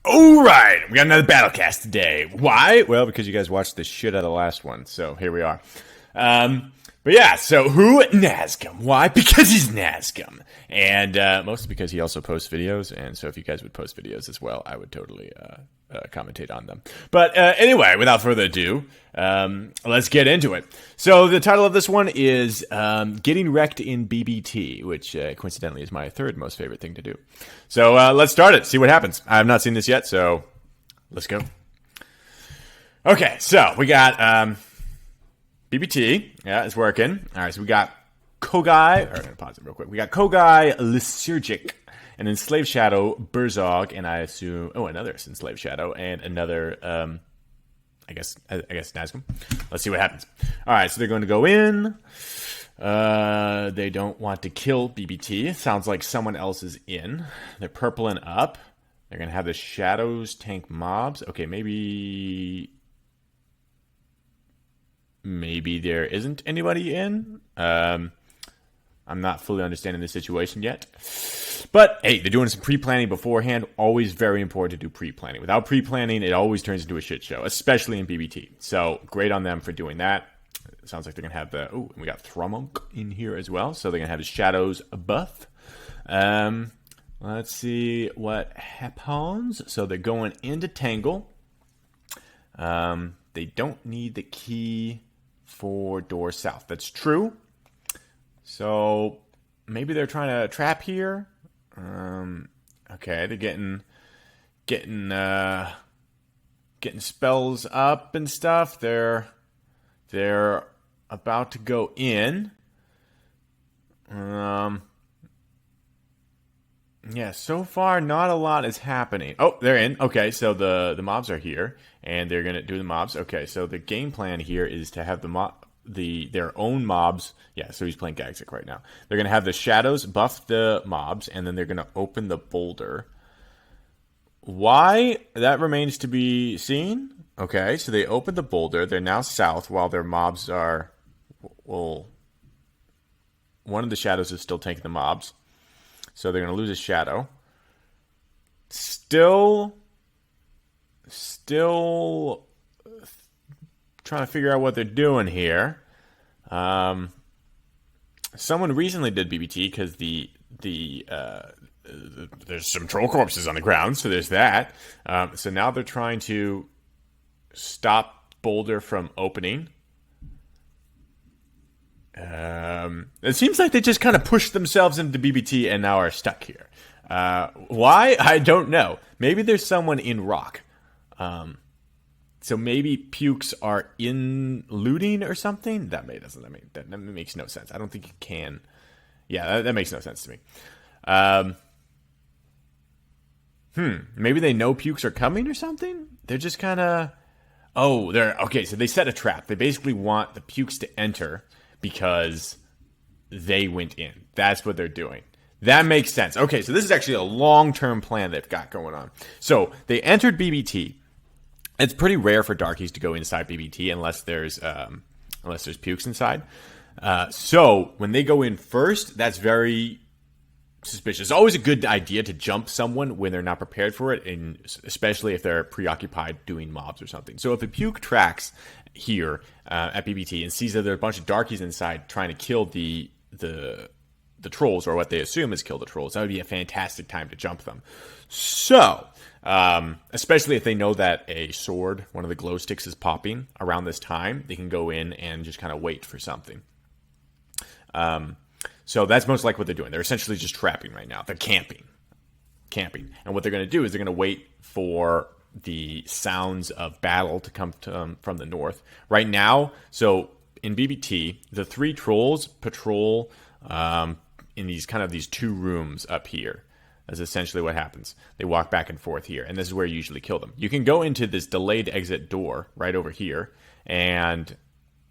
All right, we got another BattleCast today. Why? Well, because you guys watched the shit out of the last one, so here we are. But yeah, so who? Nazgum. Why? Because he's Nazgum. And mostly because he also posts videos, and so if you guys would post videos as well, I would totally commentate on them. But anyway, without further ado, let's get into it. So the title of this one is Getting Wrecked in BBT, which coincidentally is my third most favorite thing to do. So let's start it, see what happens. I have not seen this yet, so let's go. Okay, so we got BBT. Yeah, it's working. All right, so we got Khogai. I'm going to pause it real quick. We got Khogai, Lyserigic, an Enslaved Shadow, Burzog, and I assume... Oh, another Enslaved Shadow, and another... I guess Nazgum. Let's see what happens. All right, so they're going to go in. They don't want to kill BBT. Sounds like someone else is in. They're purpling up. They're going to have the shadows tank mobs. Okay, maybe there isn't anybody in. I'm not fully understanding the situation yet. But, hey, they're doing some pre-planning beforehand. Always very important to do pre-planning. Without pre-planning, it always turns into a shit show, especially in BBT. So, great on them for doing that. It sounds like they're going to have the... Oh, we got Thromonk in here as well. So, they're going to have the Shadows buff. Let's see what happens. So, they're going into Tangle. They don't need the key for door south. That's true. So, maybe they're trying to trap here. Okay, they're getting spells up and stuff. They're about to go in. Yeah, so far not a lot is happening. Oh, they're in. Okay, so the mobs are here, and they're gonna do the mobs. Okay, so the game plan here is to have their own mobs. Yeah, so he's playing Gagzig right now. They're going to have the shadows buff the mobs, and then they're going to open the boulder. Why? That remains to be seen. Okay, so they open the boulder. They're now south while their mobs are... Well, one of the shadows is still taking the mobs. So they're going to lose a shadow. Still trying to figure out what they're doing here. Someone recently did BBT because there's some troll corpses on the ground, so there's that. So now they're trying to stop Boulder from opening. It seems like they just kind of pushed themselves into BBT and now are stuck here. Why? I don't know. Maybe there's someone in Rock. So maybe pukes are in looting or something? That makes no sense. I don't think you can. Yeah, that makes no sense to me. Maybe they know pukes are coming or something? They're just kind of... Oh, okay, so they set a trap. They basically want the pukes to enter because they went in. That's what they're doing. That makes sense. Okay, so this is actually a long-term plan they've got going on. So they entered BBT. It's pretty rare for darkies to go inside BBT unless there's pukes inside. So when they go in first, that's very suspicious. It's always a good idea to jump someone when they're not prepared for it, and especially if they're preoccupied doing mobs or something. So if a puke tracks here at BBT and sees that there are a bunch of darkies inside trying to kill the trolls, or what they assume is kill the trolls, that would be a fantastic time to jump them. So... especially if they know that a sword, one of the glow sticks, is popping around this time, they can go in and just kind of wait for something. So that's most likely what they're doing. They're essentially just trapping right now. They're camping. And what they're going to do is they're going to wait for the sounds of battle to come from the north. Right now, so in BBT, the three trolls patrol in these two rooms up here. That's essentially what happens. They walk back and forth here, and this is where you usually kill them. You can go into this delayed exit door right over here, and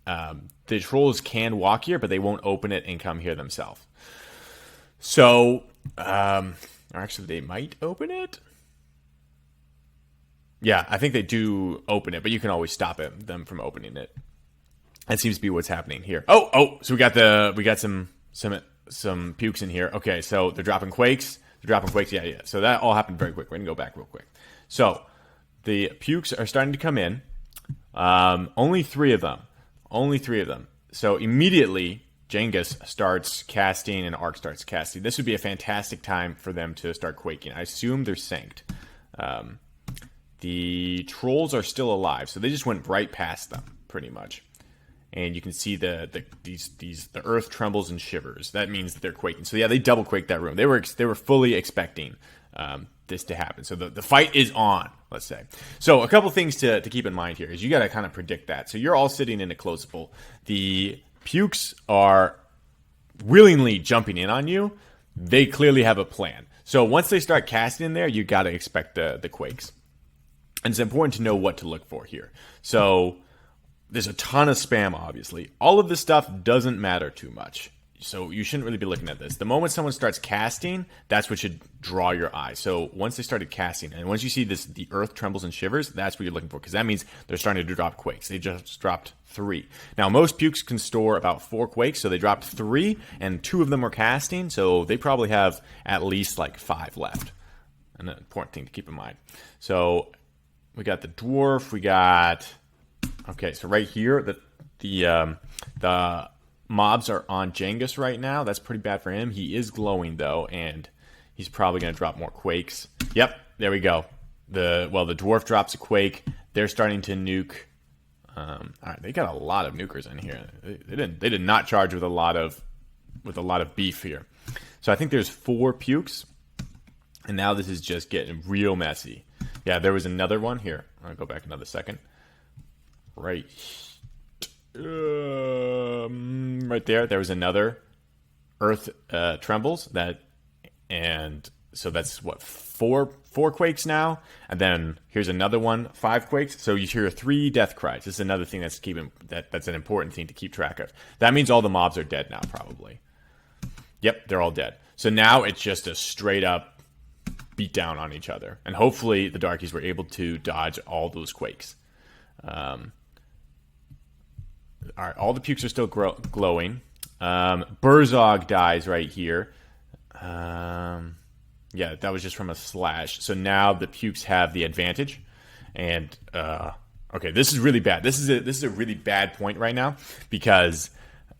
the trolls can walk here, but they won't open it and come here themselves. So, actually, they might open it. Yeah, I think they do open it, but you can always stop them from opening it. That seems to be what's happening here. Oh, so we got some pukes in here. Okay, so they're dropping quakes. They're dropping quakes. Yeah. So that all happened very quick. We're going to go back real quick. So the pukes are starting to come in. Only 3 of them. Only 3 of them. So immediately, Djengis starts casting and Ark starts casting. This would be a fantastic time for them to start quaking. I assume they're synced. The trolls are still alive, so they just went right past them, pretty much. And you can see the earth trembles and shivers. That means that they're quaking. So yeah, they double quaked that room. They were fully expecting this to happen. So the fight is on, let's say. So a couple things to keep in mind here is you got to kind of predict that. So you're all sitting in a closable. The pukes are willingly jumping in on you. They clearly have a plan. So once they start casting in there, you got to expect the quakes. And it's important to know what to look for here. So there's a ton of spam, obviously. All of this stuff doesn't matter too much. So you shouldn't really be looking at this. The moment someone starts casting, that's what should draw your eye. So once they started casting, and once you see this, the earth trembles and shivers, that's what you're looking for, because that means they're starting to drop quakes. They just dropped 3. Now, most pukes can store about 4 quakes, so they dropped 3, and 2 of them were casting, so they probably have at least like 5 left. An important thing to keep in mind. So we got the dwarf, we got... Okay, so right here, the mobs are on Djengis right now. That's pretty bad for him. He is glowing, though, and he's probably going to drop more quakes. Yep, there we go. The dwarf drops a quake. They're starting to nuke. All right, they got a lot of nukers in here. They did not charge with a lot of beef here. So I think there's 4 pukes, and now this is just getting real messy. Yeah, there was another one here. I'll go back another second. Right there. There was another earth trembles and so that's what 4 quakes now, and then here's another one, 5 quakes. So you hear 3 death cries. This is another thing that's an important thing to keep track of. That means all the mobs are dead now, probably. Yep, they're all dead. So now it's just a straight up beat down on each other, and hopefully the darkies were able to dodge all those quakes. All right, all the pukes are still glowing. Burzog dies right here. Yeah, that was just from a slash. So now the pukes have the advantage. And okay, this is really bad. This is a really bad point right now, because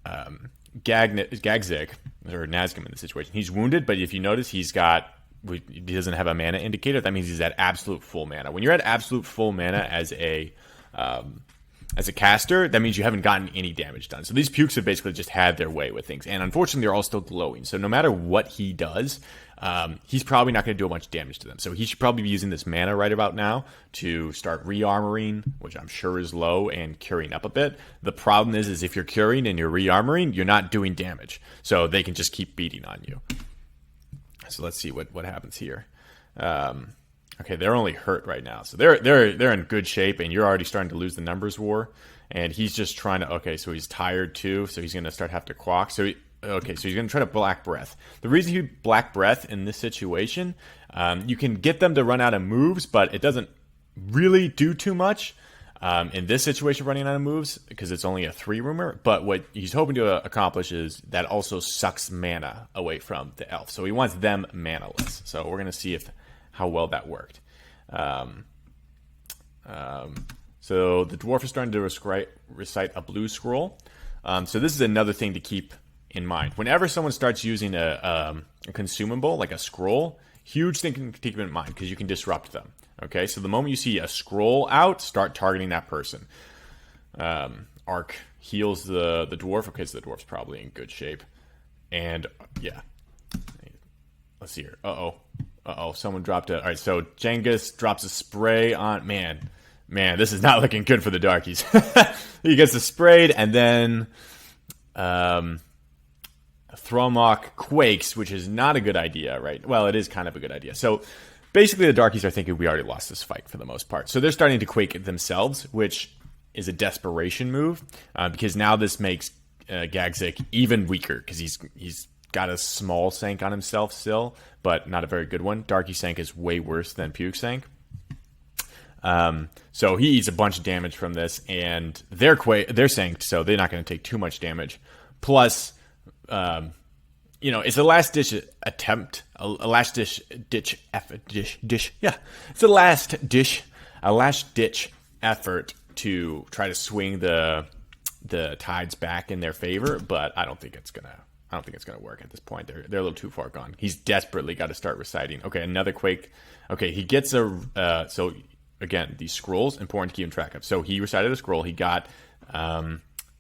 Gagzig, or Nazgum in this situation, he's wounded, but if you notice, he doesn't have a mana indicator. That means he's at absolute full mana. When you're at absolute full mana as a caster, that means you haven't gotten any damage done. So these pukes have basically just had their way with things. And unfortunately, they're all still glowing. So no matter what he does, he's probably not going to do much damage to them. So he should probably be using this mana right about now to start re-armoring, which I'm sure is low, and curing up a bit. The problem is if you're curing and you're re-armoring, you're not doing damage. So they can just keep beating on you. So let's see what happens here. Okay, they're only hurt right now, so they're in good shape, and you're already starting to lose the numbers war. And he's just trying to. Okay, so he's tired too, so he's going to start have to quack. So he's going to try to Black Breath. The reason he Black Breath in this situation, you can get them to run out of moves, but it doesn't really do too much. In this situation, running out of moves, because it's only a 3-roomer, but what he's hoping to accomplish is that also sucks mana away from the elf. So he wants them manaless. So we're going to see how well that worked. So the dwarf is starting to recite a blue scroll. So this is another thing to keep in mind. Whenever someone starts using a consumable, like a scroll, huge thing to keep in mind, because you can disrupt them. Okay, so the moment you see a scroll out, start targeting that person. Ark heals the dwarf. Okay, so the dwarf's probably in good shape. And, yeah. Let's see here. Uh-oh, someone dropped a... All right, so Djengis drops a spray on... Man, this is not looking good for the darkies. He gets the sprayed, and then... Thromonk quakes, which is not a good idea, right? Well, it is kind of a good idea. So... Basically, the darkies are thinking we already lost this fight for the most part. So they're starting to quake themselves, which is a desperation move, because now this makes Gagzig even weaker, because he's got a small sank on himself still, but not a very good one. Darky sank is way worse than puke sank. So he eats a bunch of damage from this, and they're sanked, so they're not going to take too much damage. Plus, it's a last ditch attempt, a last yeah, it's a last ditch effort to try to swing the tides back in their favor, but I don't think it's gonna work at this point. They're a little too far gone. He's desperately got to start reciting. Okay, another quake. Okay, he gets so again, these scrolls, important to keep track of. So he recited a scroll. He got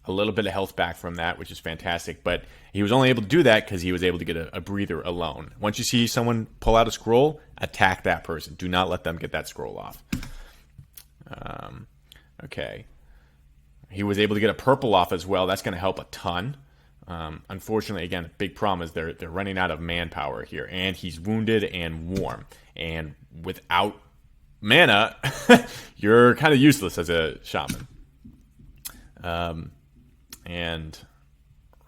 a little bit of health back from that, which is fantastic. But he was only able to do that because he was able to get a breather alone. Once you see someone pull out a scroll, attack that person. Do not let them get that scroll off. Okay. He was able to get a purple off as well. That's going to help a ton. Unfortunately, again, big problem is they're running out of manpower here. And he's wounded and warm. And without mana, you're kind of useless as a shaman. And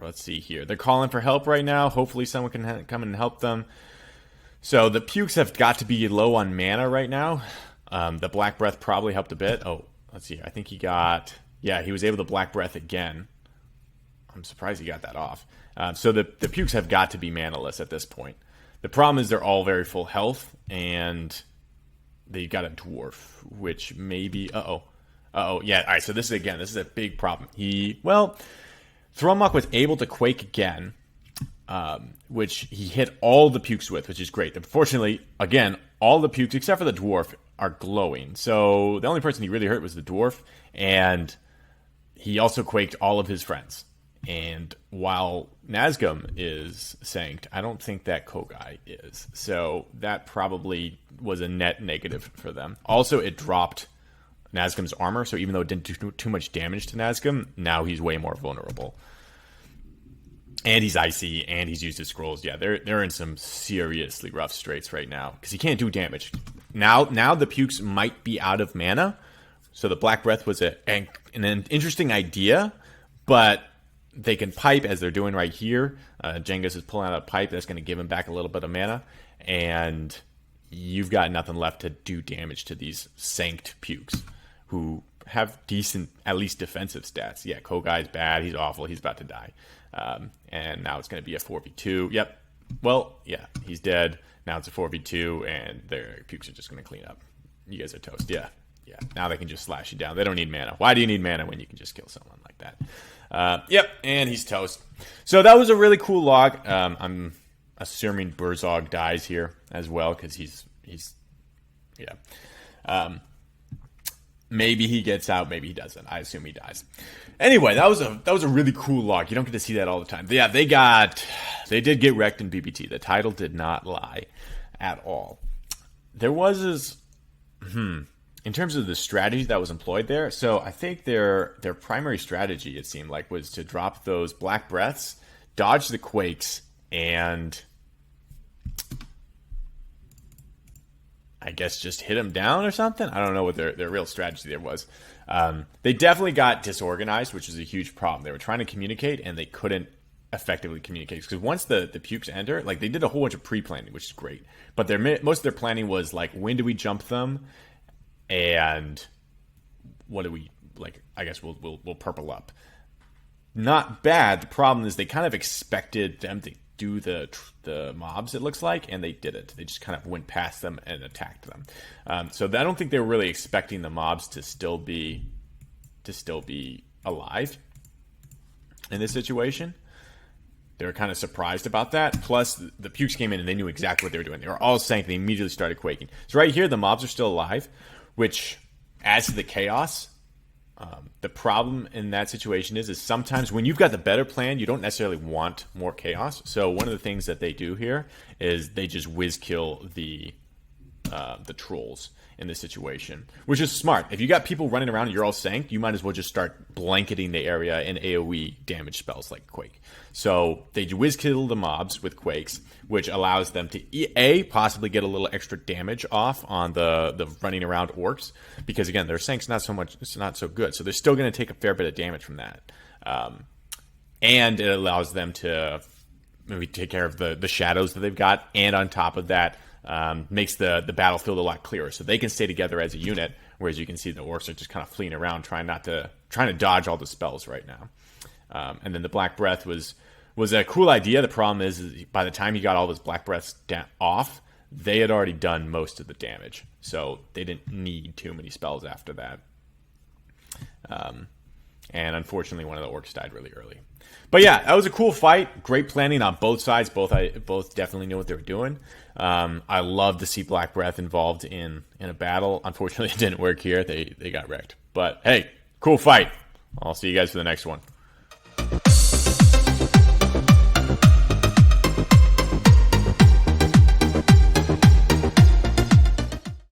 let's see here. They're calling for help right now. Hopefully someone can come and help them. So the pukes have got to be low on mana right now. The Black Breath probably helped a bit. Oh, let's see. I think he was able to Black Breath again. I'm surprised he got that off. So the pukes have got to be manaless at this point. The problem is they're all very full health, and they got a dwarf, which maybe... yeah, all right, so this is a big problem. Thromonk was able to quake again, which he hit all the pukes with, which is great. Unfortunately, again, all the pukes, except for the dwarf, are glowing. So the only person he really hurt was the dwarf, and he also quaked all of his friends. And while Nazgum is sanked, I don't think that Khogai is. So that probably was a net negative for them. Also, it dropped Nazgum's armor, so even though it didn't do too much damage to Nazgum, now he's way more vulnerable. And he's icy, and he's used his scrolls. Yeah, they're in some seriously rough straits right now, because he can't do damage. Now the pukes might be out of mana, so the Black Breath was an interesting idea, but they can pipe, as they're doing right here. Djengis is pulling out a pipe that's going to give him back a little bit of mana, and you've got nothing left to do damage to these sanked pukes, who have decent, at least defensive stats. Yeah, Khogai's bad. He's awful. He's about to die. And now it's going to be a 4v2. Yep. Well, yeah, he's dead. Now it's a 4v2, and their pukes are just going to clean up. You guys are toast. Yeah. Yeah. Now they can just slash you down. They don't need mana. Why do you need mana when you can just kill someone like that? Yep. And he's toast. So that was a really cool log. I'm assuming Burzog dies here as well, because he's maybe he gets out, maybe he doesn't. I assume he dies. Anyway, that was a really cool log. You don't get to see that all the time. Yeah, they did get wrecked in BBT. The title did not lie at all. There was this, in terms of the strategy that was employed there. So I think their primary strategy, it seemed like, was to drop those Black Breaths, dodge the quakes, and I guess just hit him down or something. I don't know what their real strategy there was. They definitely got disorganized, which is a huge problem. They were trying to communicate, and they couldn't effectively communicate. Because once the pukes enter, like, they did a whole bunch of pre-planning, which is great. But most of their planning was, like, when do we jump them? And what do we, like, I guess we'll purple up. Not bad. The problem is they kind of expected them to do the mobs, it looks like, and they didn't. They just kind of went past them and attacked them. So I don't think they were really expecting the mobs to still be alive in this situation. They were kind of surprised about that. Plus, the pukes came in and they knew exactly what they were doing. They were all sank. They immediately started quaking. So right here, the mobs are still alive, which adds to the chaos. The problem in that situation is sometimes when you've got the better plan, you don't necessarily want more chaos. So one of the things that they do here is they just whiz kill the trolls in this situation, which is smart. If you got people running around and you're all sanked, you might as well just start blanketing the area in AoE damage spells like Quake. So they whiz kill the mobs with Quakes, which allows them to possibly get a little extra damage off on the running around orcs, because again, their sank's it's not so good. So they're still going to take a fair bit of damage from that. And it allows them to maybe take care of the shadows that they've got, and on top of that, makes the battlefield a lot clearer, so they can stay together as a unit. Whereas you can see the orcs are just kind of fleeing around, trying to dodge all the spells right now. And then the Black Breath was was a cool idea. The problem is by the time he got all his Black Breaths off, they had already done most of the damage. So they didn't need too many spells after that. And unfortunately, one of the orcs died really early. But yeah, that was a cool fight. Great planning on both sides. Both definitely knew what they were doing. I love to see Black Breath involved in a battle. Unfortunately, it didn't work here. They got wrecked. But hey, cool fight. I'll see you guys for the next one.